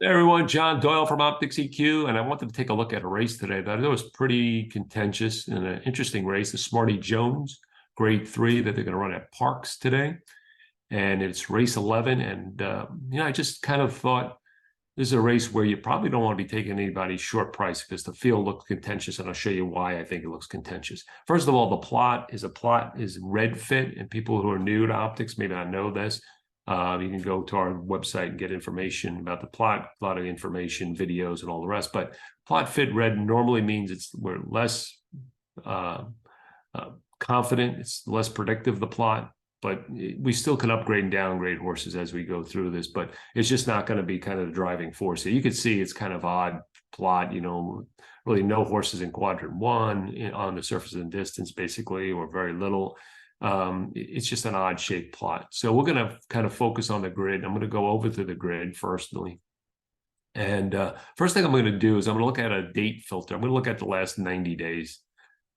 Hey everyone, John Doyle from OptixEQ, and I wanted to take a look at a race today that I thought was pretty contentious and an interesting race, the Smarty Jones Grade 3 that they're going to run at PARX today. And it's race 11. And, I just kind of thought this is a race where you probably don't want to be taking anybody's short price because the field looks contentious, and I'll show you why I think it looks contentious. First of all, the plot is red fit, and people who are new to optics may not know this. You can go to our website and get information about the plot, a lot of information, videos, and all the rest. But plot fit red normally means we're less confident, it's less predictive, the plot, but we still can upgrade and downgrade horses as we go through this, but it's just not going to be kind of the driving force. So you can see it's kind of odd plot, really no horses in quadrant one on the surface and distance, basically, or very little. It's just an odd shaped plot. So we're going to kind of focus on the grid. I'm going to go over to the grid firstly. And first thing I'm going to do is I'm going to look at a date filter. I'm going to look at the last 90 days.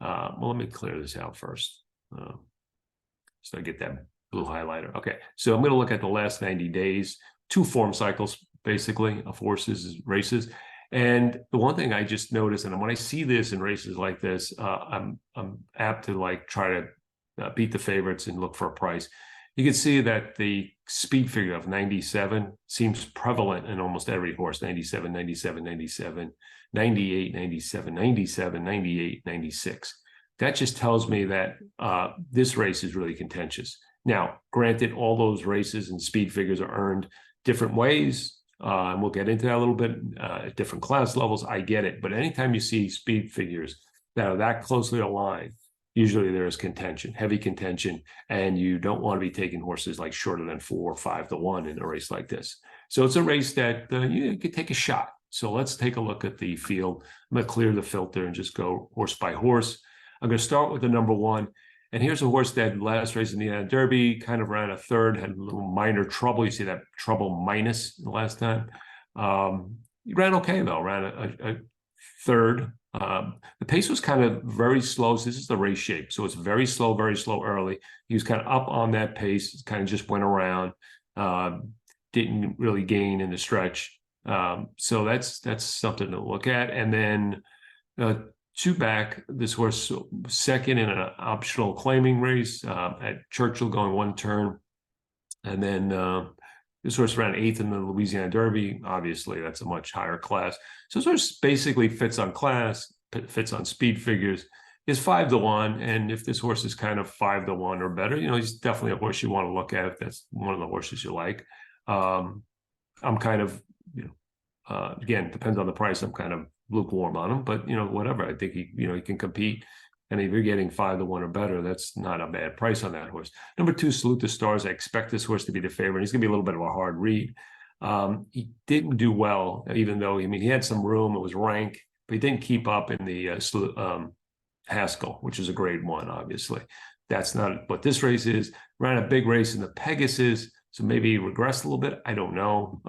Well, let me clear this out first. So I get that blue highlighter. Okay, so I'm going to look at the last 90 days, 2 form cycles, basically, of horses, races. And the one thing I just noticed, and when I see this in races like this, I'm apt to try to beat the favorites and look for a price. You can see that the speed figure of 97 seems prevalent in almost every horse. 97, 97, 97, 98, 97, 97, 98, 96. That just tells me that this race is really contentious. Now, granted, all those races and speed figures are earned different ways, and we'll get into that a little bit at different class levels. I get it. But anytime you see speed figures that are that closely aligned, usually there is contention, heavy contention, and you don't want to be taking horses like shorter than 4 or 5 to 1 in a race like this. So it's a race that you could take a shot. So let's take a look at the field. I'm going to clear the filter and just go horse by horse. I'm going to start with the number 1. And here's a horse that last race in the Indiana Derby kind of ran a third, had a little minor trouble. You see that trouble minus the last time. He ran okay, though, ran a third. The pace was kind of very slow. So this is the race shape. So it's very slow early. He was kind of up on that pace, kind of just went around, didn't really gain in the stretch. So that's something to look at. And then 2 back, this horse second in an optional claiming race at Churchill, going 1 turn. And then this horse ran 8th in the Louisiana Derby. Obviously, that's a much higher class. So this horse basically fits on class, fits on speed figures, is 5 to 1. And if this horse is kind of 5 to 1 or better, he's definitely a horse you want to look at if that's one of the horses you like. I'm kind of, again, depends on the price. I'm kind of lukewarm on him, but whatever. I think he can compete. And if you're getting 5 to 1 or better, that's not a bad price on that horse. Number 2, Salute the Stars. I expect this horse to be the favorite. He's going to be a little bit of a hard read. He didn't do well, even though, he had some room. It was rank, but he didn't keep up in the Haskell, which is a grade 1, obviously. That's not what this race is. Ran a big race in the Pegasus, so maybe he regressed a little bit. I don't know.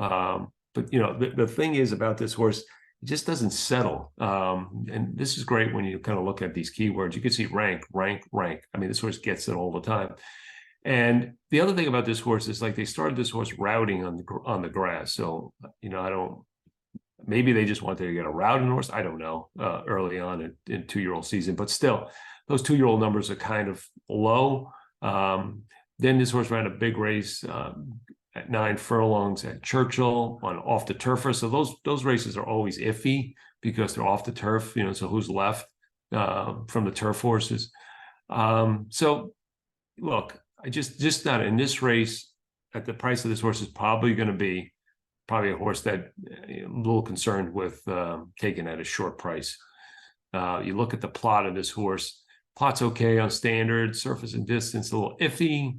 But, the thing is about this horse, it just doesn't settle. And this is great when you kind of look at these keywords. You can see rank, rank, rank. I mean, this horse gets it all the time. And the other thing about this horse is they started this horse routing on the grass. So, maybe they just wanted to get a routing horse. I don't know, early on in 2-year-old season. But still, those 2-year-old numbers are kind of low. Then this horse ran a big race at 9 furlongs at Churchill on off the turf. So those races are always iffy because they're off the turf, so who's left from the turf horses. So look, I just not in this race at the price of this horse is probably going to be a horse that I'm a little concerned with taking at a short price. You look at the plot of this horse, plot's okay on standard, surface and distance, a little iffy.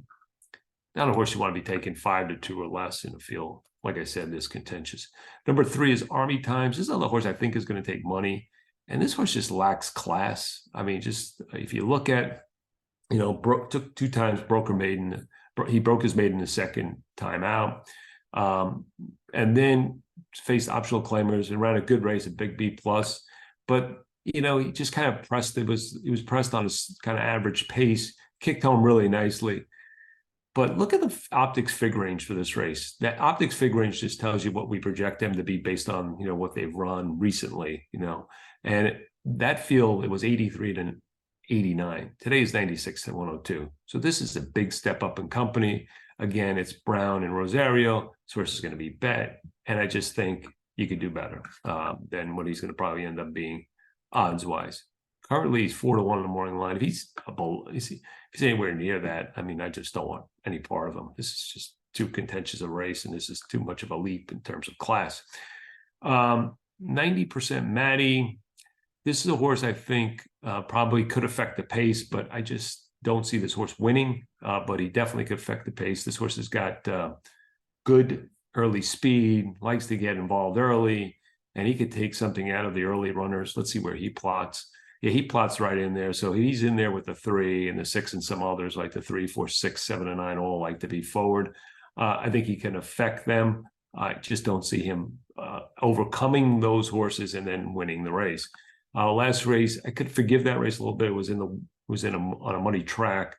Not a horse you want to be taking 5 to 2 or less in a field. Like I said, this contentious. Number 3 is Army Times. This is another horse I think is going to take money. And this horse just lacks class. I mean, just if you look at, took 2 times, broke her maiden. He broke his maiden the second time out. And then faced optional claimers and ran a good race, a big B+. But, he just kind of pressed. He was pressed on his kind of average pace, kicked home really nicely. But look at the Optix fig range for this race. That Optix fig range just tells you what we project them to be based on, you know, what they've run recently, you know. And that field, it was 83 to 89. Today is 96 to 102. So this is a big step up in company. Again, it's Brown and Rosario. This horse is going to be bet. And I just think you could do better than what he's going to probably end up being odds-wise. Currently, he's 4 to 1 in the morning line. If he's anywhere near that, I mean, I just don't want any part of him. This is just too contentious a race, and this is too much of a leap in terms of class. 90% Matty. This is a horse I think probably could affect the pace, but I just don't see this horse winning. But he definitely could affect the pace. This horse has got good early speed, likes to get involved early, and he could take something out of the early runners. Let's see where he plots. Yeah, he plots right in there. So he's in there with the 3 and the 6 and some others like the 3, 4, 6, 7, and 9 all like to be forward. I think he can affect them. I just don't see him overcoming those horses and then winning the race. Last race, I could forgive that race a little bit. It was on a muddy track,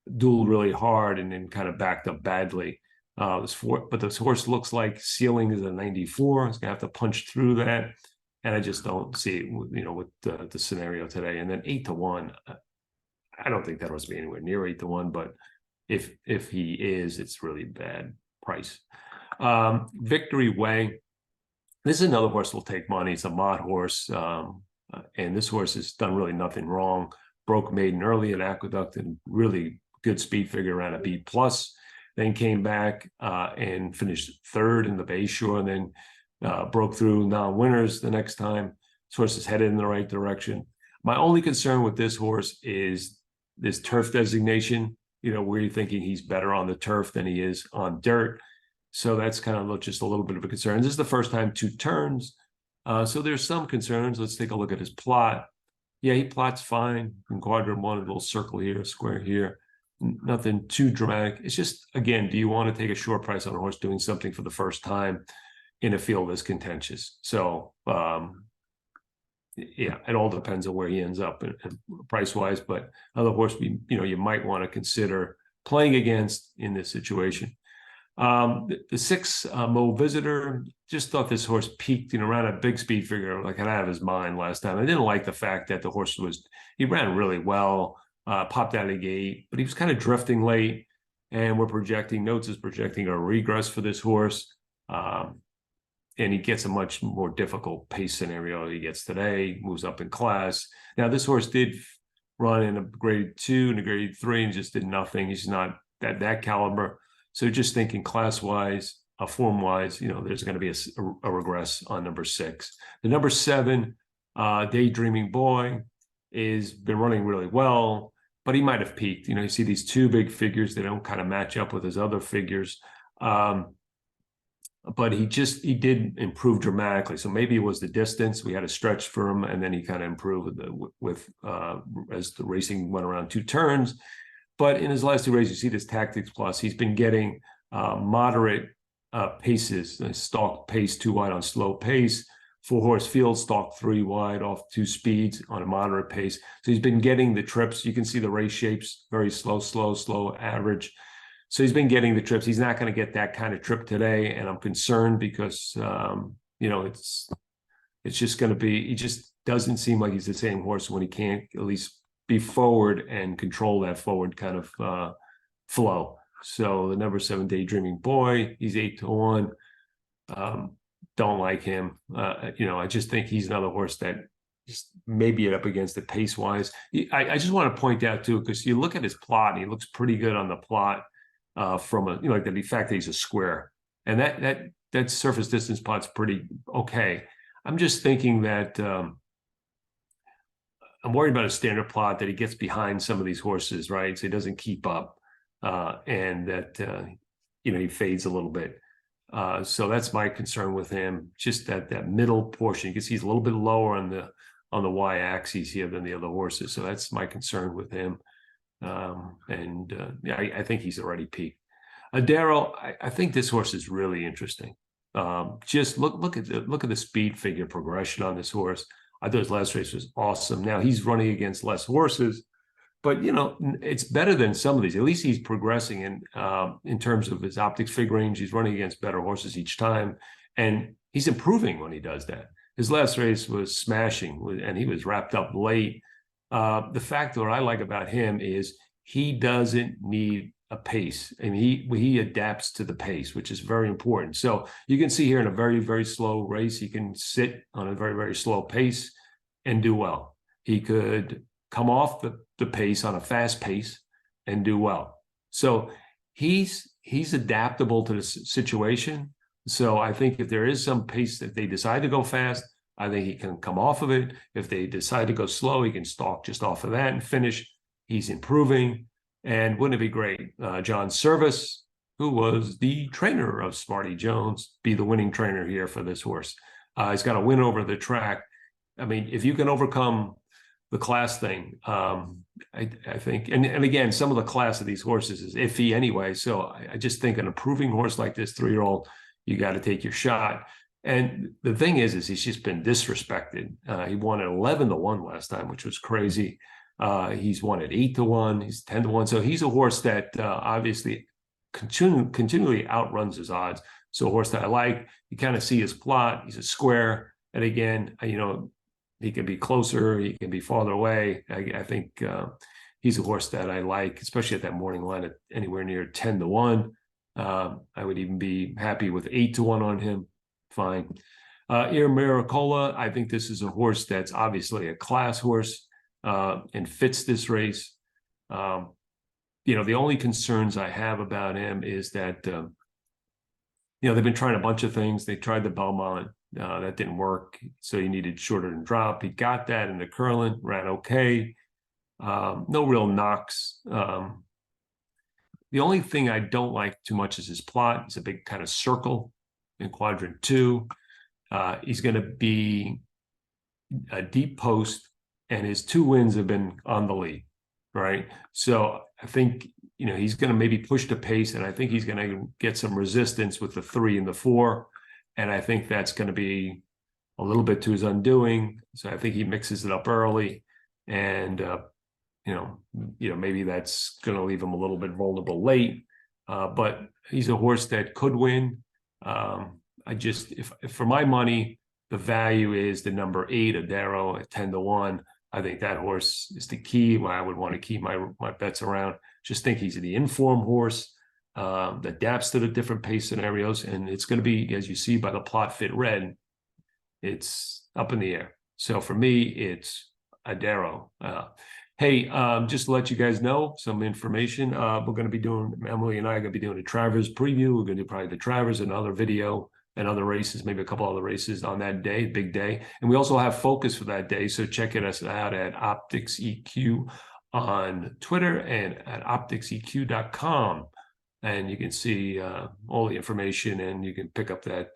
dueled really hard, and then kind of backed up badly. But this horse looks like ceiling is a 94. He's gonna have to punch through that. And I just don't see it, you know, with the scenario today. And then 8 to 1, I don't think that horse will be anywhere near 8 to 1. But if he is, it's really bad price. Victory Way. This is another horse that'll take money. It's a mod horse, and this horse has done really nothing wrong. Broke maiden early at Aqueduct and really good speed figure around a B plus. Then came back and finished 3rd in the Bayshore, and then broke through non-winners the next time. This horse is headed in the right direction. My only concern with this horse is this turf designation, you know, where you're thinking he's better on the turf than he is on dirt. So that's kind of just a little bit of a concern. This is the first time 2 turns. So there's some concerns. Let's take a look at his plot. Yeah, he plots fine in quadrant 1, a little circle here, a square here. Nothing too dramatic. It's just, again, do you want to take a short price on a horse doing something for the first time in a field that's contentious? So, yeah, it all depends on where he ends up price-wise, but other horse, you might want to consider playing against in this situation. The 6 Mo Visitor, just thought this horse peaked around a big speed figure, like out of his mind last time. I didn't like the fact that the horse he ran really well, popped out of the gate, but he was kind of drifting late, and Notes is projecting a regress for this horse. And he gets a much more difficult pace scenario he gets today, moves up in class. Now, this horse did run in a grade 2 and a grade 3 and just did nothing. He's not that caliber. So just thinking class-wise, form-wise, there's going to be a regress on number 6. The number 7, Daydreaming Boy, is been running really well, but he might have peaked. You see these 2 big figures, they don't kind of match up with his other figures. But he did improve dramatically. So maybe it was the distance. We had a stretch for him, and then he kind of improved as the racing went around 2 turns. But in his last 2 races, you see this Tactics Plus. He's been getting moderate paces, stalk pace 2 wide on slow pace, 4-horse field, stalk 3 wide off 2 speeds on a moderate pace. So he's been getting the trips. You can see the race shapes, very slow, average. So he's been getting the trips. He's not going to get that kind of trip today, and I'm concerned because it's just going to be. He just doesn't seem like he's the same horse when he can't at least be forward and control that forward kind of flow. So the number 7, Daydreaming Boy, he's 8 to 1. Don't like him. I just think he's another horse that just maybe up against it pace wise. I just want to point out too, because you look at his plot, and he looks pretty good on the plot. From like the fact that he's a square, and that surface distance plot's pretty okay. I'm just thinking that I'm worried about a standard plot that he gets behind some of these horses, right? So he doesn't keep up, and that he fades a little bit. So that's my concern with him. Just that middle portion. You can see he's a little bit lower on the y-axis here than the other horses. So that's my concern with him. I think he's already peaked. Darrow, I think this horse is really interesting. Just look at the speed figure progression on this horse. I thought his last race was awesome. Now he's running against less horses, but you know, it's better than some of these. At least he's progressing in terms of his Optix fig range. He's running against better horses each time, and he's improving when he does that. His last race was smashing, and he was wrapped up late. The fact that what I like about him is he doesn't need a pace, and he adapts to the pace, which is very important. So you can see here in a very, very slow race, he can sit on a very, very slow pace and do well. He could come off the pace on a fast pace and do well. So he's adaptable to the situation. So I think if there is some pace that they decide to go fast, I think he can come off of it. If they decide to go slow, he can stalk just off of that and finish. He's improving. And wouldn't it be great? John Service, who was the trainer of Smarty Jones, be the winning trainer here for this horse. He's got a win over the track. I mean, if you can overcome the class thing, I think, and again, some of the class of these horses is iffy anyway. So I just think an improving horse like this 3-year-old, you got to take your shot. And the thing is he's just been disrespected. He won at 11-1 last time, which was crazy. He's won at 8-1. He's 10-1. So he's a horse that obviously continually outruns his odds. So a horse that I like. You kind of see his plot. He's a square. And again, you know, he can be closer. He can be farther away. I think he's a horse that I like, especially at that morning line at anywhere near 10-1. I would even be happy with 8-1 on him. Fine. Air Maricola, I think this is a horse that's obviously a class horse and fits this race. You know, the only concerns I have about him is that, you know, they've been trying a bunch of things. They tried the Belmont. That didn't work. So he needed shorter than drop. He got that in the Curlin, ran okay. No real knocks. The only thing I don't like too much is his plot. It's a big kind of circle in quadrant 2. He's going to be a deep post, and his 2 wins have been on the lead, right? So I think, you know, he's going to maybe push the pace, and I think he's going to get some resistance with the 3 and the 4, and I think that's going to be a little bit to his undoing. So I think he mixes it up early, and you know, maybe that's going to leave him a little bit vulnerable late. But he's a horse that could win. I just, if for my money, the value is the number 8, Adaro, at 10-1. I think that horse is the key. Why I would want to keep my bets around. Just think he's the informed horse that adapts to the different pace scenarios, and it's going to be, as you see by the plot fit red, it's up in the air. So for me, it's Adaro. Hey, just to let you guys know some information, we're going to be doing, Emily and I are going to be doing a Travers preview. We're going to do probably the Travers, another video, and other races, maybe a couple other races on that day, big day. And we also have Focus for that day. So check us out at OptixEQ on Twitter and at OptixEQ.com. And you can see all the information, and you can pick up that,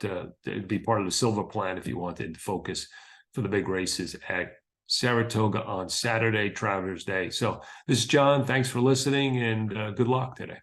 it'd be part of the silver plan if you wanted to Focus for the big races at Saratoga on Saturday, Travers Day. So this is John. Thanks for listening, and good luck today.